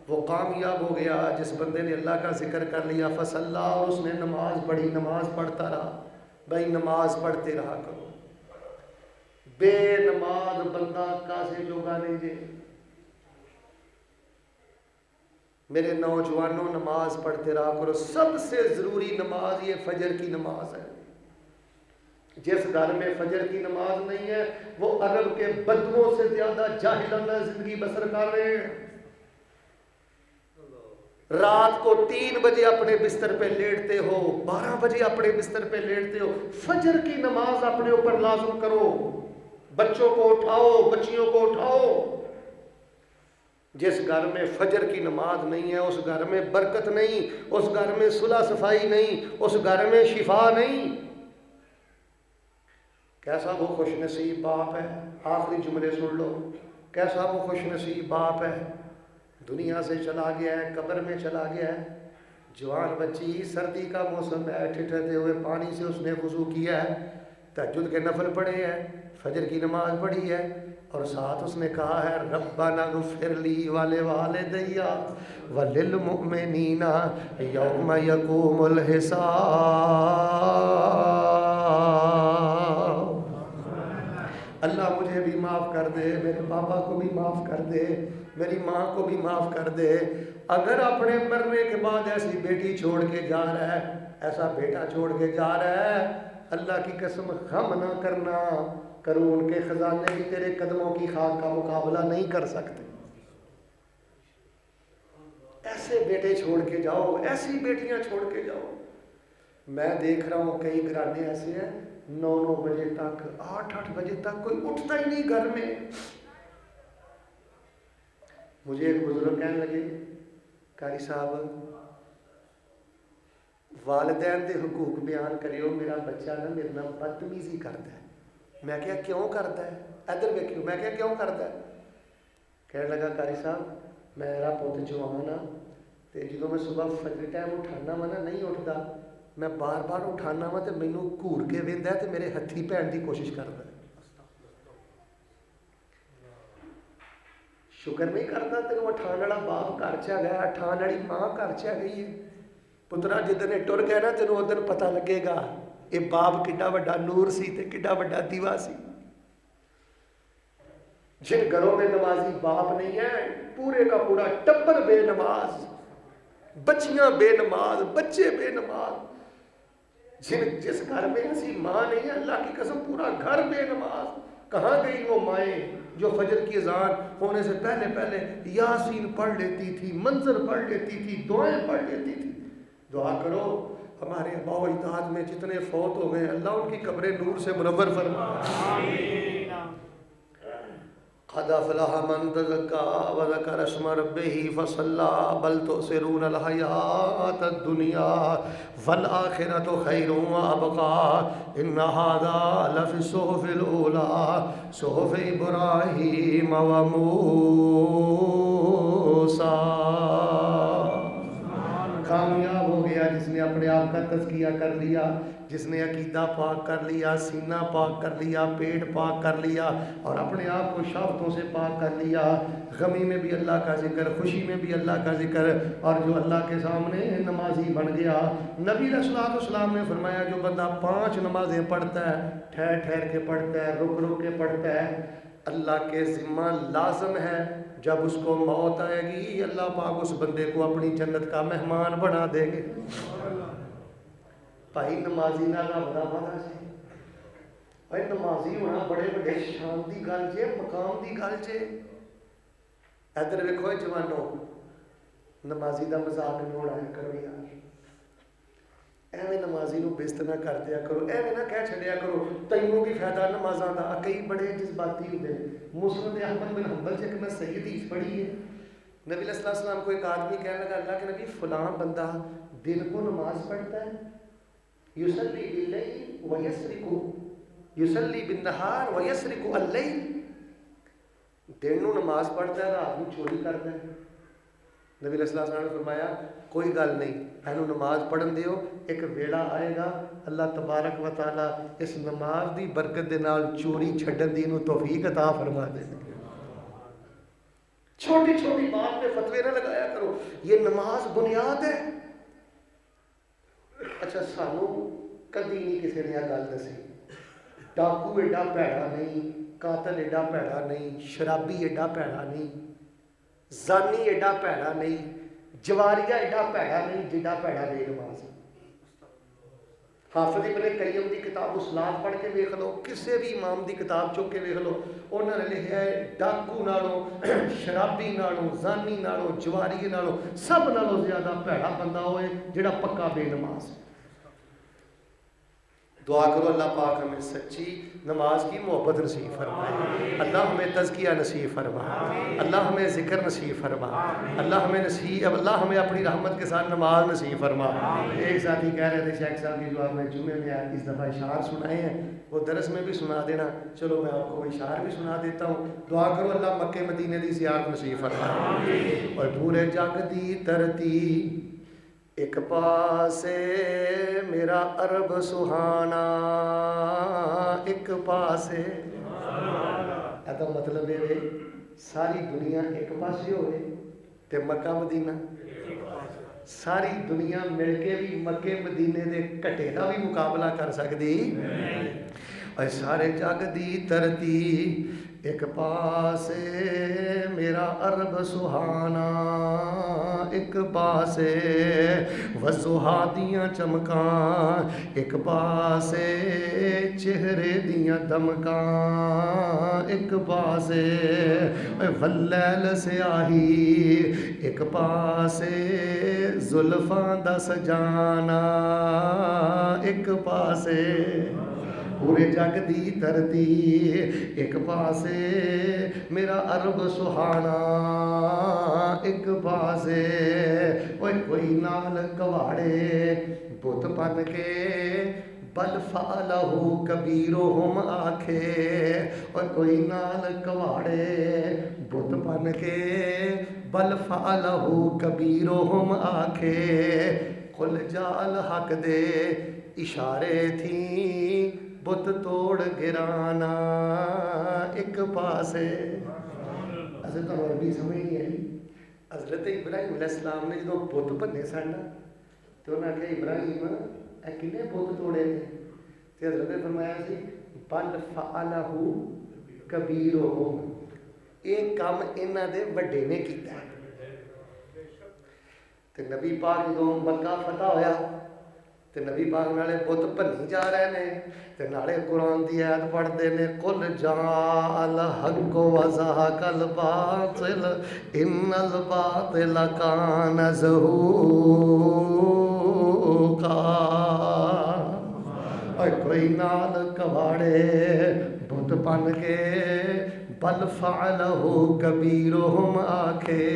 وہ کامیاب ہو گیا جس بندے نے اللہ کا ذکر کر لیا فصلی اور اس نے نماز پڑھی نماز پڑھتا رہا بھائی نماز پڑھتے رہا کرو بے نماز بندہ کاسے جوگا نہیں جے میرے نوجوانوں نماز پڑھتے رہا کرو سب سے ضروری نماز یہ فجر کی نماز ہے جس گھر میں فجر کی نماز نہیں ہے وہ عرب کے بدووں سے زیادہ جاہلانہ زندگی بسر کر رہے ہیں رات کو 3 بجے اپنے بستر پہ لیٹتے ہو 12 بجے اپنے بستر پہ لیٹتے ہو فجر کی نماز اپنے اوپر لازم کرو بچوں کو اٹھاؤ بچیوں کو اٹھاؤ جس گھر میں فجر کی نماز نہیں ہے اس گھر میں برکت نہیں، اس گھر میں صلح صفائی نہیں، اس گھر میں شفا نہیں۔ کیسا وہ خوش نصیب باپ ہے، آخری جملے سن لو، کیسا وہ خوش نصیب باپ ہے، دنیا سے چلا گیا ہے، قبر میں چلا گیا ہے، جوان بچی، سردی کا موسم ہے، ٹھٹھرتے ہوئے پانی سے اس نے وضو کیا ہے، تہجد کے نفل پڑھے ہیں، فجر کی نماز پڑھی ہے، اور ساتھ اس نے کہا ہے ربنا اغفر لی ولوالدی وللمؤمنین یوم یقوم الحساب۔ اللہ مجھے بھی معاف کر دے، میرے پاپا کو بھی معاف کر دے، میری ماں کو بھی معاف کر دے۔ اگر اپنے مرنے کے بعد ایسی بیٹی چھوڑ کے جا رہا ہے، ایسا بیٹا چھوڑ کے جا رہا ہے، اللہ کی قسم غم نہ کرنا، کروں ان کے خزانے بھی تیرے قدموں کی خاک کا مقابلہ نہیں کر سکتے۔ ایسے بیٹے چھوڑ کے جاؤ، ایسی بیٹیاں چھوڑ کے جاؤ۔ میں دیکھ رہا ہوں کئی گھرانے ایسے ہیں 9 بجے تک، 8 بجے تک کوئی اٹھتا ہی نہیں گھر میں۔ مجھے ایک بزرگ کہنے لگے قاری صاحب والدین دے حقوق بیان کریو، میرا بچہ نا میرے نام بدتمیزی کرتا ہے۔ میں کیا کیوں کرتا ہے؟ ادھر ویکھیو، میں کیا کیوں کرتا ہے؟ کہنے لگا قاری صاحب میرا پوت جوان آ تے جدوں میں صبح فجر ٹائم اٹھانا وا نا نہیں اٹھتا، میں بار بار اٹھانا وا تے مینوں گھور کے ویندا ہے تے میرے ہتھی پہن دی کوشش کرتا ہے۔ شکر نہیں کرتا تینوں اٹھان والا باپ گھر چ گیا، اٹھان والی ماں گھر چ گئی ہے۔ پترا جدن یہ ٹر گیا نا تینوں ادن پتہ لگے گا یہ باپ کڈا وڈا نور سی تے کڈا وڈا دیوا سی۔ جن گھروں میں نمازی باپ نہیں ہے، پورے کا پورا ٹبر بے نماز، بچیاں بے نماز، بچے بے نماز۔ جس گھر میں ایسی ماں نہیں ہے، اللہ کی قسم پورا گھر بے نماز۔ کہاں گئی وہ مائیں جو فجر کی اذان ہونے سے پہلے پہلے یاسین پڑھ لیتی تھی، منظر پڑھ لیتی تھی، دعائیں پڑھ لیتی تھی؟ دعا کرو ہمارے آباء و اجداد میں جتنے فوت ہو گئے اللہ ان کی قبریں نور سے منور فرما۔ قد افلح من تزکا وذکر اسم ربہ فصلی بل تؤثرون الحیاۃ الدنیا والآخرۃ خیر وابقی ان ھذا لفی الصحف الاولی صحف ابراہیم وموسیٰ۔ کامیاب ہو گیا جس نے اپنے آپ کا تزکیہ کر لیا، جس نے عقیدہ پاک کر لیا، سینہ پاک کر لیا، پیٹ پاک کر لیا اور اپنے آپ کو شہوتوں سے پاک کر لیا۔ غمی میں بھی اللہ کا ذکر، خوشی میں بھی اللہ کا ذکر، اور جو اللہ کے سامنے نمازی بن گیا۔ نبی علیہ الصلوۃ والسلام نے فرمایا جو بندہ 5 نمازیں پڑھتا ہے، ٹھہر ٹھہر کے پڑھتا ہے، رک رک کے پڑھتا ہے، اللہ کے ذمہ لازم ہے جب اس کو موت آئے گی اللہ پاک اس بندے کو اپنی جنت کا مہمان بنا دیں گے۔ بھائی نمازی نہ بڑا بڑا جے، بھائی نمازی ہونا بڑے بڑے شان دی گل جے، مقام دی گل جے۔ ادھر ویکھو جوانو، نمازی دا مذاق نہ اڑایا کرو یار، ایویں نمازی نو بےزت نہ کر دیا کرو، ایویں نہ کہہ چھڑیا کرو تینوں بھی فائدہ نمازاں دا۔ کئی بڑے جذباتی ہوتے ہیں۔ مسند احمد بن حنبل سے کہ میں صحیح حدیث پڑھی ہے، نبی علیہ الصلوۃ والسلام کو ایک آدمی کہنے لگا اللہ کے نبی فلاں بندہ دن کو نماز پڑھتا ہے، یصلی باللیل ویسرق، یصلی بالنہار ویسرق اللیل، دن نو نماز پڑھتا ہے رات کو چوری کرتا ہے۔ نبی علیہ الصلوۃ والسلام نے فرمایا کوئی گل نہیں، اینو نماز پڑھن دیو، ایک ویلا آئے گا اللہ تبارک و تعالی اس نماز دی برکت دے نال چوری چھڈن دی انہوں توفیق عطا فرما دے۔ چھوٹی چھوٹی بات پہ فتوے نہ لگایا کرو، یہ نماز بنیاد ہے۔ اچھا سانو کدی نہیں کسی نے یہ گل دسی، ڈاکو ایڈا بھیڑا نہیں، قاتل ایڈا بھیڑا نہیں، شرابی ایڈا بھیڑا نہیں، زانی ایڈا بھیڑا نہیں، جواریہ ایڈا بھیڑا نہیں جیڈا بھیڑا بے نماز۔ حافظ ابن قیم دی کتاب الصلاۃ پڑھ کے ویکھ لو، کسی بھی امام دی کتاب چک کے ویکھ لو، انہوں نے لکھا ہے ڈاکو نالوں، شرابی نالوں، زانی نالوں، جواری نالوں سب نالوں زیادہ بھیڑا بندہ ہوئے جڑا پکا بے نماز ہے۔ دعا کرو اللہ پاک ہمیں سچی نماز کی محبت نصیب فرمائے، اللہ ہمیں تزکیہ نصیب فرمائے، اللہ ہمیں ذکر نصیب فرمائے، اللہ ہمیں اپنی رحمت کے ساتھ نماز نصیب فرمائے۔ ایک ساتھی کہہ رہے تھے شیخ صاحب کی جو آپ نے جمعے میں اس دفعہ اشعار سنائے ہیں وہ درس میں بھی سنا دینا، چلو میں آپ کو وہ اشعار بھی سنا دیتا ہوں۔ دعا کرو اللہ مکے مدینے دی زیارت نصیب فرمائے، اور پورے جگ دی ترتیب ایک پاسے میرا عرب سہانا، ایک پاسے ایسا مطلب ہے ساری دنیا ایک پاسے ہوئے تے مکہ مدینہ، ساری دنیا مل کے بھی مکے مدینے دے کٹے دا بھی مقابلہ کر سکتی، اور سارے جگ دی ترتیب ایک پاسے میرا عرب سہانا، ایک پاسے وضحا دیاں چمکاں، ایک پاسے چہرے دیاں دمکاں، ایک پاسے واللیل سیاہی، ایک پاسے زلفاں دا سجانا، ایک پاسے پورے جگ دی ترتیب ایک پاسے میرا عرب سہانا، ایک پاسے کوئی نال کواڑے بت بن کے بل فعلہ کبیرہم آکھے، اور کوئی نال کواڑے بت بن کے بل فعلہ کبیرہم آکھے، کل جال حق دے اشارے تھیں بت توڑ گرانا، ایک پاسے حضرت عربی سمجھ نہیں آئی۔ حضرت ابراہیم علیہ السلام نے جدوں بت بنے سن تو انہوں نے کہا ابراہیم اے کنے بت توڑے نے، تو حضرت نے فرمایا سی بل فعلہ کبیرہم، ایک کام انہاں دے وڈے نے کیتا ہے۔ تو نبی پاک جدوں مکہ فتح ہویا تے نبی پاک نالے بت بھنی جا رہے نے تے نالے قرآن دی آیت پڑھتے نے قل جاء الحق وزهق الباطل ان الباطل کان زہوقا، اور کوئی نال کواڑے بت بن کے بل فعلہ کبیرہم آکھے،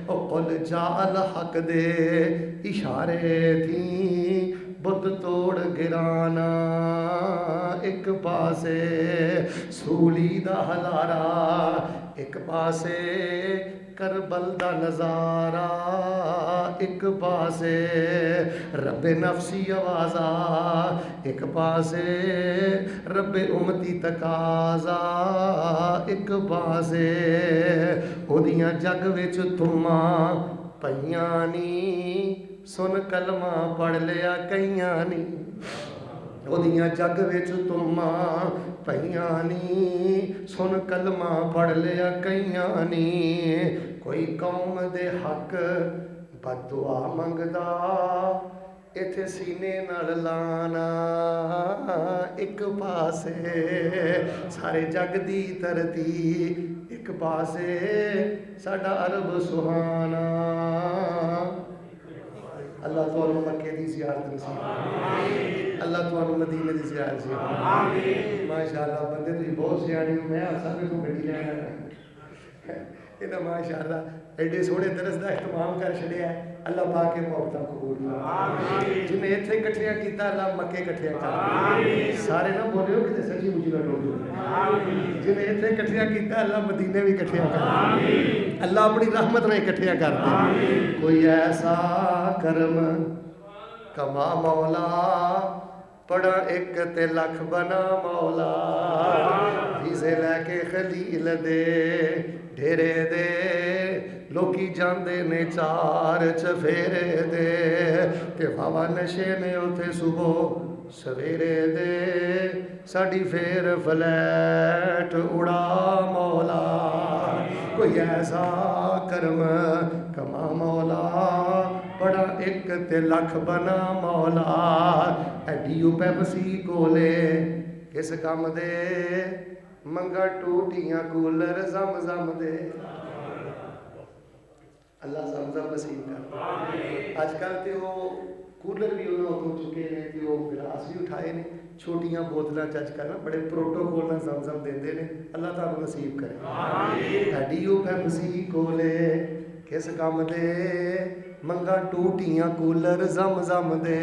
او قل جاء الحق دے اشارے تھیں بت توڑ گرانا، ایک پاسے سولی دا ہلارا، ایک پاسے کربل دا نظارہ، ایک پاسے رب نفسی آوازہ، ایک پاسے رب امتی تقاضا، ایک پاسے اودیاں جگ وچ تھماں پئیاں نی، سن کلمہ پڑھ لیا کئیاں نی، اودیاں جگ وچ تھماں پئیاں نی، سن کلمہ پڑھ لیا کئیاں نی، کوئی قوم دے حق بد دعا منگدا ایتھے سینے نال لانا، ایک پاسے سارے جگ دی ترتیب ایک پاسے ساڈا عرب سہانا۔ اللہ تعالیٰ مکے دی زیارت نصیب، اللہ تعالیٰ مدینے دی زیارت نصیب۔ ماشاءاللہ بندے تھی بہت سیانے، میں سب کو گڈی لینا یہ ماشاءاللہ ایڈے سونے درس دا اہتمام کر چھڑیا ہے۔ اللہ پاک کے محبتاں قبول فرمائے، جنہیں اتنے کٹھیاں کیتا اللہ مکے کٹھیاں کر، سارے نہ بولے ہو کہ سچی مجھے نہ ٹوٹ دو، جنہیں اتنے کٹھیاں کیتا اللہ مدینے بھی کٹھیاں کر، اللہ اپنی رحمت نے کٹھیاں کر دے۔ کوئی ایسا کرم کما مولا، پڑا ایک تے لکھ بنا مولا، ویزے لے کے خلیل دے ڈھیرے دے، لوکی جاندے نے چار چفیرے دے، تے واوا نشے نے اتھے صبح سویرے دے، ساڑی پھر فلیٹ اڑا مولا۔ کوئی ایسا کرم کما مولا، بڑا ایک تے لکھ بنا مولا، ایڈیو پیپسی کولے کس کام دے، منگا ٹوٹیاں کولر زم زم دے۔ اللہ زم زم نصیب کر۔ آج کل تے وہ ਕੂਲਰ ਵੀ ਉਹਨਾਂ ਉੱਥੋਂ ਚੁੱਕੇ ਨੇ ਤੇ ਉਹ ਗਲਾਸ ਵੀ ਉਠਾਏ ਨੇ, ਛੋਟੀਆਂ ਬੋਤਲਾਂ ਚੱਜ ਕਰਨਾ, ਬੜੇ ਪ੍ਰੋਟੋਕੋਲ ਨਾਲ ਜ਼ਮਜ਼ਮ ਦਿੰਦੇ ਨੇ। ਅੱਲਾਹ ਤੁਹਾਨੂੰ ਨਸੀਬ ਕਰੇ। ਐਡੀ ਉਹ ਫੈਮਸੀ ਕੋਲੇ ਕਿਸ ਕੰਮ ਦੇ, ਮੰਗਾ ਟੂਟੀਆਂ ਕੂਲਰ ਜ਼ਮਜ਼ਮ ਦੇ,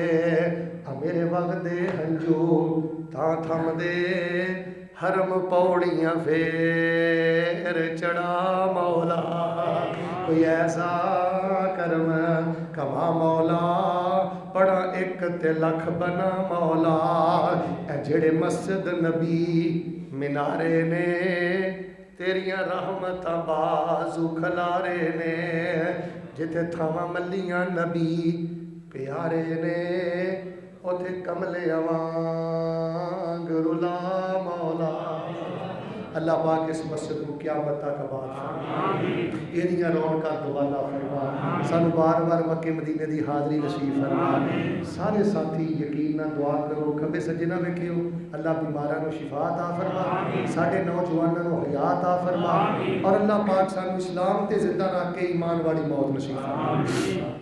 ਆ ਮੇਰੇ ਵਕਤ ਦੇ ਹੰਝੂ ਤਾਂ ਥੰਮਦੇ, ਹਰਮ ਪੌੜੀਆਂ ਫੇਰ ਚੜਾ ਮੌਲਾ, کوئی ایسا کرم کما مولا، پڑھا ایک تے لکھ بنا مولا، اے جڑے مسجد نبی مینارے نے، تیریاں رحمتاں بازو کھلارے نے، جتے تھاواں ملیاں نبی پیارے نے، اوتھے کملے وانگ رلا مولا۔ اللہ پاک اس مسجد کو قیامت تک آباد فرما، ایدیاں رونقاں دوبارہ فرما، سانو بار بار مکے مدینے دی حاضری نصیب فرما۔ سارے ساتھی یقین نہ دعا کرو، کبے سجے نہ ویکھیو، اللہ بیماراں نو شفا عطا فرما، ساڈے نوجواناں نو حیا عطا فرما، اور اللہ پاک سانو اسلام تے زندہ رکھ کے ایمان والی موت نصیب فرما۔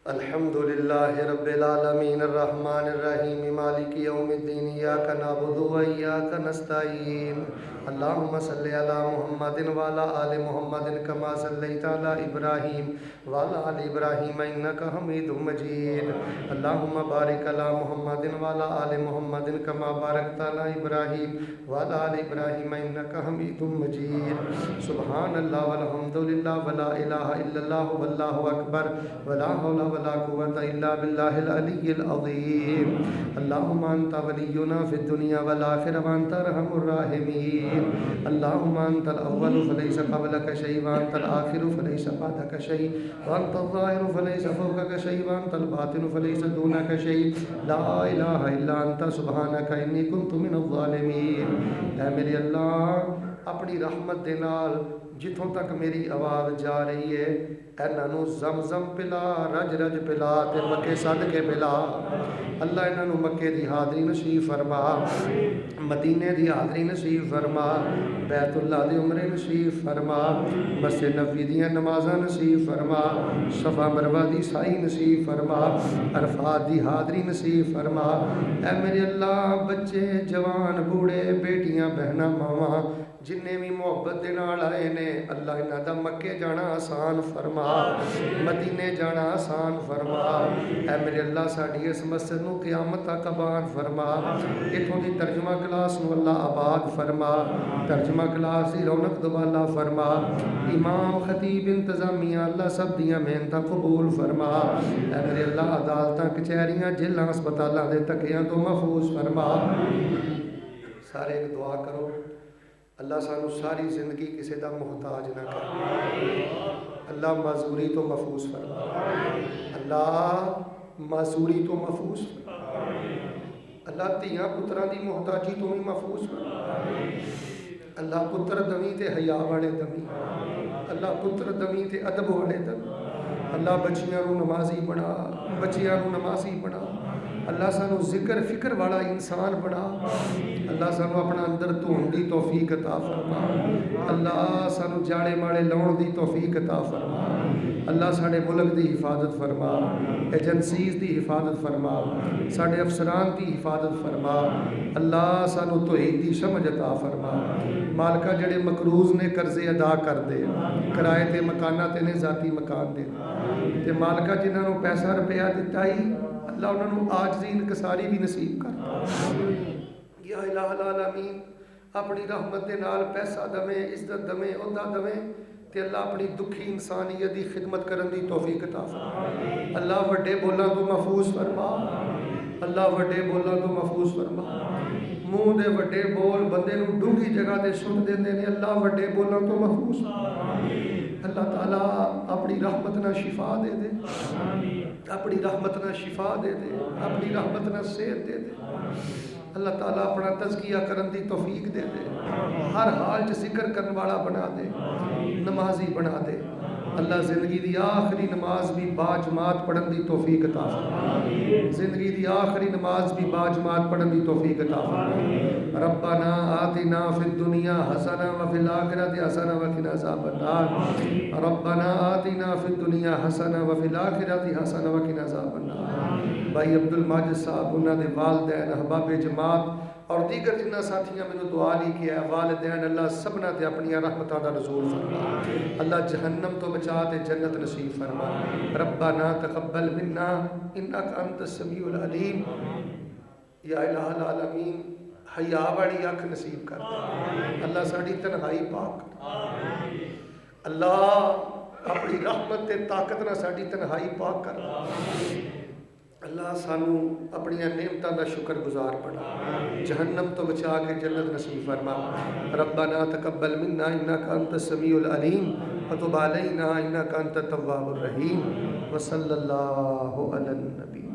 الحمدللہ رب العالمین الرحمن الرحیم مالک یوم الدین ایاک نعبد و ایاک نستعین اللہم صلی علی محمد وعلی آل محمد کما صلیت علی ابراہیم وعلی آل ابراہیم انک حمید مجید اللہم بارک علی محمد وعلی آل محمد کما بارکت علی ابراہیم وعلی آل ابراہیم انک حمید مجید سبحان اللہ والحمدللہ ولا الہ الا اللہ واللہ اکبر ولا حول ولا قوة إلا بالله العلي العظيم اللهم أنت ولينا في الدنيا والآخرة وأنت أرحم الراحمين اللهم أنت الأول فليس قبلك شيء وأنت الآخر فليس بعدك شيء وأنت الظاهر فليس فوقك شيء وأنت الباطن فليس دونك شيء لا إله إلا أنت سبحانك إني كنت من الظالمين اے میرے اللہ اپنی رحمت دے نال جتوں تک میری آواز جا رہی ہے انہاں نو زمزم پلا رج رج پلا تے مکے سد کے پلا اللہ انہاں نو مکے دی حاضری نصیب فرما مدینے دی حاضری نصیب فرما بیت اللہ دی عمرے نصیب فرما مسجد نبوی دی نمازاں نصیب فرما صفا مروہ دی سائی نصیب فرما عرفات دی حاضری نصیب فرما اے میرے اللہ بچے جوان بوڑھے بیٹیاں بہناں ماواں جنہیں بھی محبت دے نال آئے نے اللہ انہاں دا مکے جانا آسان فرما مدینے جانا آسان فرما اے میرے اللہ ساڈی اس مسجد نو قیامت تک آباد فرما اتھوں دی ترجمہ کلاس نو اللہ آباد فرما ترجمہ کلاس دی رونق دوبالا فرما امام خطیب انتظامیہ اللہ سب دیاں محنتاں قبول فرما اے میرے اللہ عدالتاں کچہریاں جیلاں ہسپتالاں دے تکیاں تو محفوظ فرما سارے ایک دعا کرو اللہ سانو ساری زندگی کسی دا محتاج نہ کر اللہ معذوری تو محفوظ فرما اللہ معذوری تو محفوظ فرما اللہ تیاں پتران دی محتاجی تو بھی محفوظ فرما اللہ پتر دمی تے حیا والے دمی اللہ پتر دمی تے ادب والے دمی اللہ بچیاں نو نمازی بنا بچیاں نو نمازی بنا اللہ سانو ذکر فکر والا انسان بنا اللہ سانو اپنا اندر دھون دی توفیق عطا فرما اللہ سانو جاڑے ماڑے لاؤن دی توفیق عطا فرما اللہ ساڑے ملک دی حفاظت فرما ایجنسیز دی حفاظت فرما ساڑے افسران دی حفاظت فرما اللہ سانو توحید دی سمجھ عطا فرما مالکہ جڑے مقروض نے قرضے ادا کر دے کرائے تے مکانہ تے نے ذاتی مکان دے تے مالکہ جنہاں نو پیسہ روپیہ دیتا ہی اللہ انہوں نے آجزی انکساری بھی نصیب کر یا الہ العالمین اپنی رحمت دے نال پیسہ دمیں عزت دمیں عہدہ دمیں تے اللہ اپنی دکھی انسانیت دی خدمت کرن دی توفیق عطا فرما اللہ وڈے بولاں تو محفوظ فرما اللہ وڈے بولاں تو محفوظ فرما منہ دے وڈے بول بندے نو ڈونگی جگہ دے سن دیندے نے اللہ وڈے بولاں تو محفوظ اللہ تعالیٰ اپنی رحمت نہ شفا دے دے اپنی رحمت نہ شفا دے دے اپنی رحمت نہ صحت دے دے اللہ تعالیٰ اپنا تزکیہ کرن دی توفیق دے دے ہر حال چ ذکر کرن والا بنا دے نمازی بنا دے اللہ زندگی دی آخری نماز بھی با جماعت پڑھن دی توفیق عطا فرما، زندگی دی آخری نماز بھی با جماعت پڑھن دی توفیق عطا فرما۔ ربنا آتنا فی الدنیا حسنہ وفی الآخرۃ حسنہ وقنا عذاب النار، ربنا آتنا فی الدنیا حسنہ وفی الآخرۃ حسنہ وقنا عذاب النار۔ بھائی عبد الماجد صاحب، انہوں نے والدین، احباب جماعت اور دیگر جنہ ساتھیاں میں دعا لی کیا ہے، والدین اللہ سبنا تے اپنی رحمتاں دا نزول فرما، اللہ جہنم تو بچا تے جنت نصیب فرما۔ ربنا تقبل منا انک انت السمیع العلیم، یا الہ العالمین حیا والی اکھ نصیب کر دے، اللہ ساڈی تنہائی پاک کر، اللہ اپنی رحمت تے طاقت نہ ساڈی تنہائی پاک کر، اللہ سانو اپنی نعمتاں دا شکر گزار بنا، جہنم تو بچا کے جنت نصیب فرما۔ ربنا تقبل منا انک انت السمیع العلیم وتب علینا انک انت التواب الرحیم، وصلی اللہ علی النبی۔